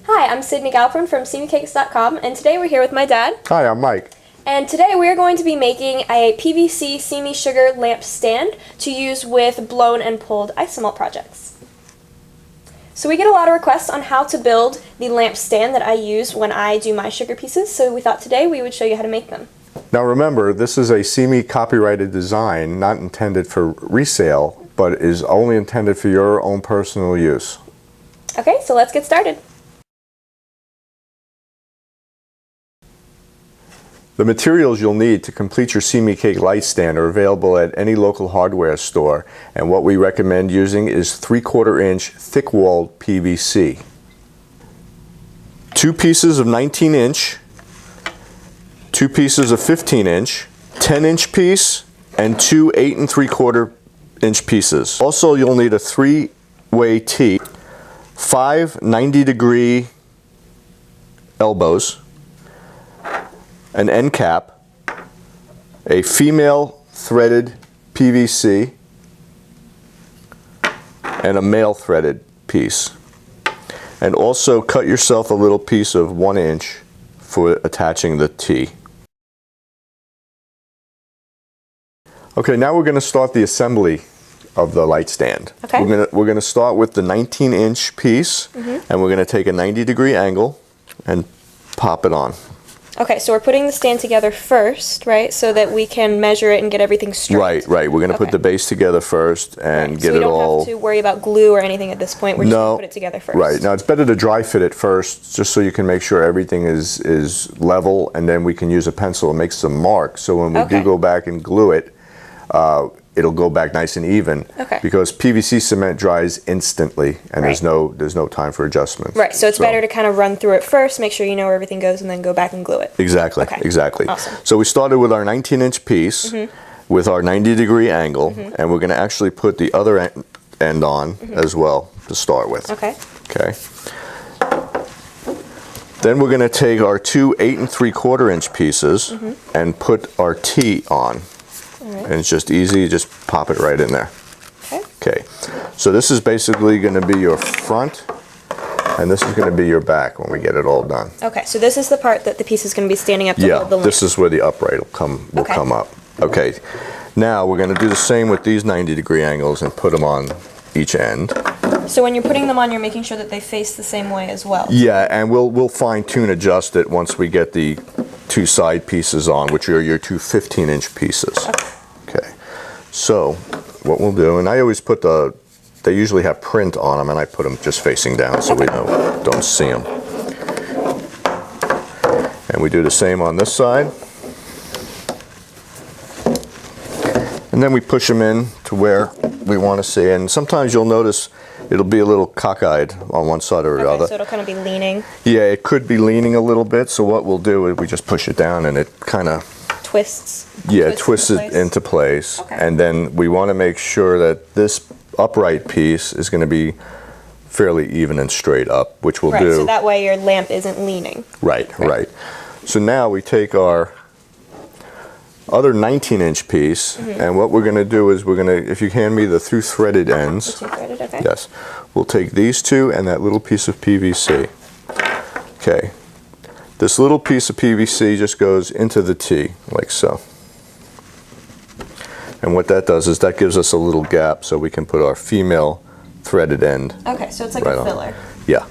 Hi, I'm Sidney Galpern from simicakes.com, and today we're here with my dad. Hi, I'm Mike. And today we are going to be making a PVC Simi sugar lamp stand to use with blown and pulled isomalt projects. So we get a lot of requests on how to build the lamp stand that I use when I do my sugar pieces, so we thought today we would show you how to make them. Now remember, this is a Simi copyrighted design, not intended for resale, but is only intended for your own personal use. Okay, so let's get started. The materials you'll need to complete your Simi cake light stand are available at any local hardware store, and what we recommend using is 3/4 inch thick-walled PVC. 2 pieces of 19 inch, 2 pieces of 15 inch, 10 inch piece, and 2 8 3/4 inch pieces. Also, you'll need a 3-way T, 5 90-degree elbows, an end cap, a female threaded PVC, and a male threaded piece. And also cut yourself a little piece of 1 inch for attaching the T. Okay, now we're going to start the assembly of the light stand. Okay. We're going to start with the 19 inch piece, and we're going to take a 90-degree angle and pop it on. Okay, so we're putting the stand together first, right, so that we can measure it and get everything straight. Right. We're going to put the base together first and get it all. So we don't have to worry about glue or anything at this point. We're just going to put it together first. Right. Now it's better to dry fit it first, just so you can make sure everything is level, and then we can use a pencil and make some marks. So when we do go back and glue it, it'll go back nice and even. Okay. Because PVC cement dries instantly, and there's no time for adjustments. Right. So it's better to kind of run through it first, make sure you know where everything goes, and then go back and glue it. Exactly. Okay. Exactly. Awesome. So we started with our 19 inch piece with our 90-degree angle, and we're going to actually put the other end on as well to start with. Okay. Okay. Then we're going to take our 2 8 3/4 inch pieces and put our T on. And it's just easy, you just pop it right in there. Okay. So this is basically going to be your front, and this is going to be your back when we get it all done. Okay, so this is the part that the piece is going to be standing up to hold the lamp. This is where the upright will come up. Okay. Now we're going to do the same with these 90-degree angles and put them on each end. So when you're putting them on, you're making sure that they face the same way as well. Yeah, and we'll fine-tune adjust it once we get the 2 side pieces on, which are your 2 15-inch pieces. Okay. So what we'll do, and I always put they usually have print on them, and I put them just facing down so we don't see them. And we do the same on this side. And then we push them in to where we want to see. And sometimes you'll notice it'll be a little cockeyed on one side or the other. So it'll kind of be leaning. Yeah, it could be leaning a little bit. So what we'll do is we just push it down, and it kind of twists. Yeah, twists it into place. And then we want to make sure that this upright piece is going to be fairly even and straight up, which we'll do. So that way your lamp isn't leaning. Right. So now we take our other 19-inch piece, and what we're going to do is if you hand me the 2 threaded ends. The 2 threaded, okay. Yes. We'll take these 2 and that little piece of PVC. Okay. This little piece of PVC just goes into the T, like so. And what that does is that gives us a little gap so we can put our female threaded end. Okay, so it's like a filler. Yeah.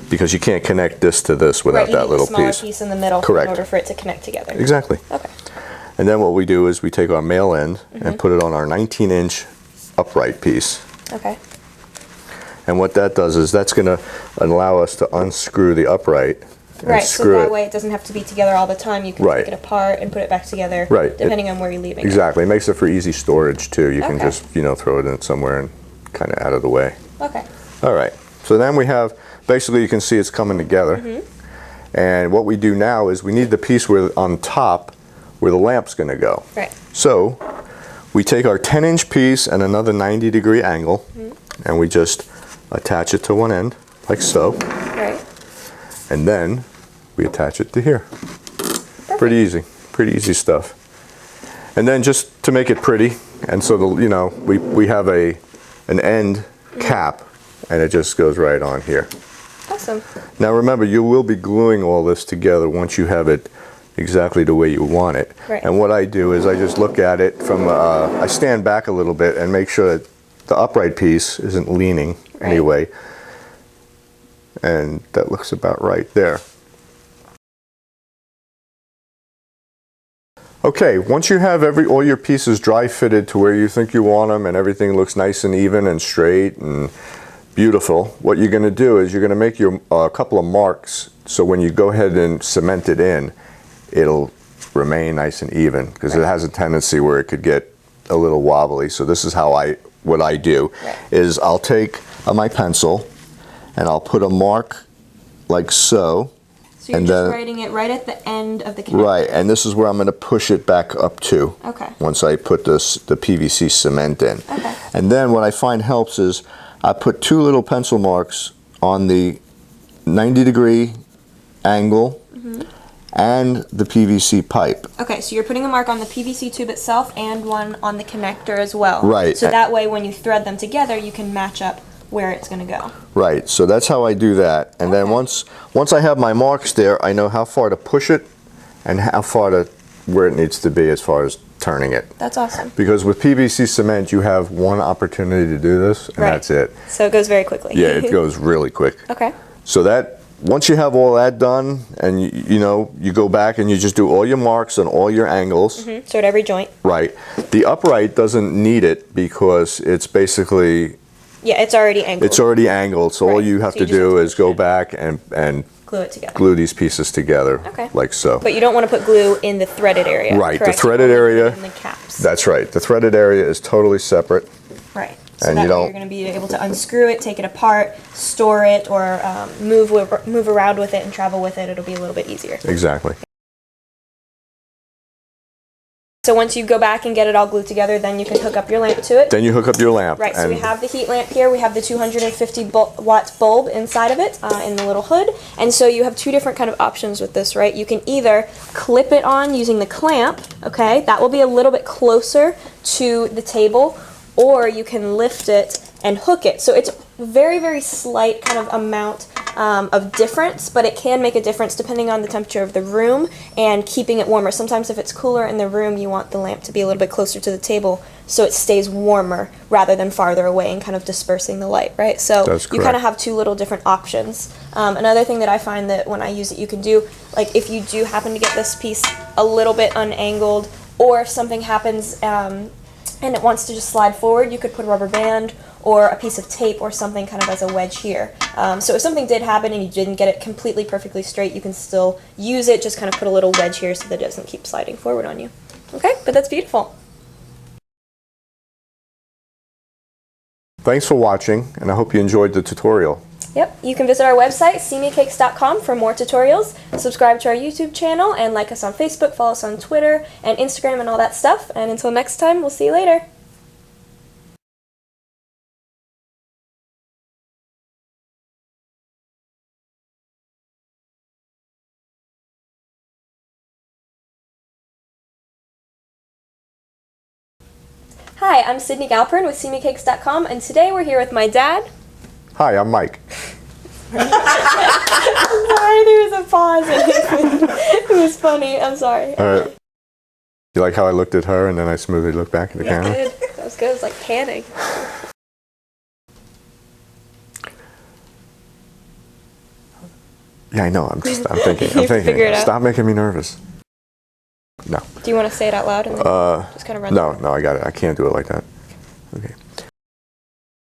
Because you can't connect this to this without that little piece. Right, you need a smaller piece in the middle in order for it to connect together. Exactly. Okay. And then what we do is we take our male end and put it on our 19-inch upright piece. Okay. And what that does is that's going to allow us to unscrew the upright. Right, so that way it doesn't have to be together all the time. You can take it apart and put it back together, depending on where you're leaving it. Exactly. It makes it for easy storage, too. You can just, throw it in somewhere and kind of out of the way. Okay. All right. So then we have, basically you can see it's coming together. And what we do now is we need the piece on top where the lamp's going to go. Right. So we take our 10-inch piece and another 90-degree angle, and we just attach it to one end, like so. Right. And then we attach it to here. Pretty easy stuff. And then just to make it pretty, and so we have an end cap, and it just goes right on here. Awesome. Awesome. Now remember, you will be gluing all this together once you have it exactly the way you want it. Right. And what I do is I just look at it from, I stand back a little bit and make sure that the upright piece isn't leaning anyway. And that looks about right there. Okay, once you have all your pieces dry fitted to where you think you want them and everything looks nice and even and straight and beautiful, what you're going to do is you're going to make your couple of marks so when you go ahead and cement it in, it'll remain nice and even, because it has a tendency where it could get a little wobbly. So this is how what I do is I'll take my pencil and I'll put a mark like so. So you're just writing it right at the end of the connector. Right, and this is where I'm going to push it back up to. Okay. Once I put the PVC cement in. Okay. And then what I find helps is I put 2 little pencil marks on the 90-degree angle and the PVC pipe. Okay, so you're putting a mark on the PVC tube itself and one on the connector as well. Right. So that way when you thread them together, you can match up where it's going to go. Right, so that's how I do that. And then once I have my marks there, I know how far to push it and how far to where it needs to be as far as turning it. That's awesome. Because with PVC cement, you have one opportunity to do this, and that's it. So it goes very quickly. Yeah, it goes really quick. Okay. So that, once you have all that done, and you know, you go back and you just do all your marks and all your angles. So at every joint. Right. The upright doesn't need it because it's basically... Yeah, it's already angled. It's already angled, so all you have to do is go back and glue it together. Glue these pieces together, like so. But you don't want to put glue in the threaded area. Right, correct? the threaded area. In the caps. That's right. The threaded area is totally separate. Right. So And that you way don't. you're going to be able to unscrew it, take it apart, store it, or move around with it and travel with it. It'll be a little bit easier. Exactly. So once you go back and get it all glued together, then you can hook up your lamp to it. Then you hook up your lamp. Right, so we have the heat lamp here. We have the 250 watt bulb inside of it in the little hood. And so you have 2 different kind of options with this, right? You can either clip it on using the clamp, okay? That will be a little bit closer to the table, or you can lift it and hook it. So it's very, very slight kind of amount of difference, but it can make a difference depending on the temperature of the room and keeping it warmer. Sometimes if it's cooler in the room, you want the lamp to be a little bit closer to the table so it stays warmer rather than farther away and kind of dispersing the light, right? So you kind of have 2 little different options. Another thing that I find that when I use it, you can do, like if you do happen to get this piece a little bit unangled, or if something happens and it wants to just slide forward, you could put a rubber band or a piece of tape or something kind of as a wedge here. So if something did happen and you didn't get it completely perfectly straight, you can still use it, just kind of put a little wedge here so that it doesn't keep sliding forward on you. Okay, but that's beautiful. Thanks for watching, and I hope you enjoyed the tutorial. Yep, you can visit our website, simicakes.com, for more tutorials. Subscribe to our YouTube channel and like us on Facebook, follow us on Twitter and Instagram and all that stuff. And until next time, we'll see you later. Hi, I'm Sidney Galpern with simicakes.com, and today we're here with my dad. Hi, I'm Mike. I'm sorry, there was a pause. It was funny. I'm sorry. All right. You like how I looked at her and then I smoothly looked back at the camera? Good. That was good. It was like panning. Yeah, I know. I'm thinking. Figure it out. Stop making me nervous. No. Do you want to say it out loud and then just kind of run? No, I got it. I can't do it like that. Okay.